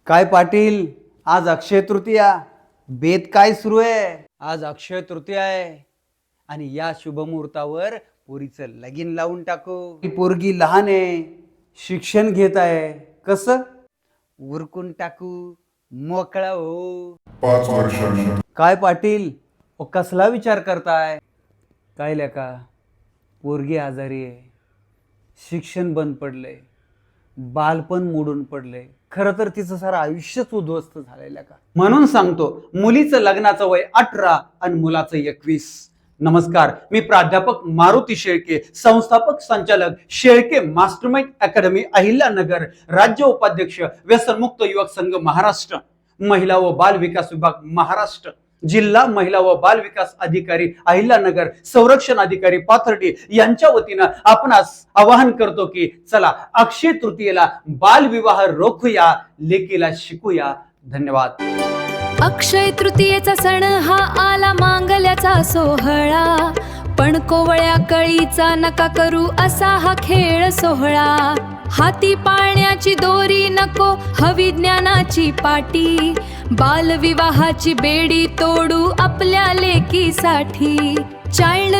काय पाटील, आज अक्षय तृतीया, बेत काय सुरू आहे? आज अक्षय तृतीया आहे आणि या शुभमुहूर्तावर पोरीचं लगीन लावून टाकू. ही पोरगी लहान आहे, शिक्षण घेत आहे, कसं उरकून टाकू, मोकळा हो. 5 वर्षांनी काय पाटील, ओ कसला विचार करताय? काय लेका, पोरगी आजारी आहे, शिक्षण बंद पडलंय, बालपण मोडून पडलंय. खरं तर तिचं सारं आयुष्यच उद्ध्वस्त झालेलं का. म्हणून सांगतो, मुलीचं लग्नाचं वय 18 आणि मुलाचं 21. नमस्कार, मी प्राध्यापक मारुती शेळके, संस्थापक संचालक शेळके मास्टरमाइंड अकॅडमी अहिल्यानगर, राज्य उपाध्यक्ष व्यसनमुक्त युवक संघ महाराष्ट्र, महिला व बाल विकास विभाग महाराष्ट्र, जिल्हा महिला व बाल विकास अधिकारी अहिल्यानगर, संरक्षण अधिकारी पाथर्डी यांच्या वतीनं आपणास आवाहन करतो की चला अक्षय तृतीयेला बाल विवाह रोखूया, लेकीला शिकूया. धन्यवाद. अक्षय तृतीयेचा सण हा आला मांगल्याचा सोहळा, पण कोवळ्या कळीचा नका करू असा हा खेळ सोहळा. हाती पाळण्याची दोरी नको, हवी ज्ञानाची पाटी, बालविवाहाची बेडी तोडू आपल्या लेकीसाठी. चाइल्ड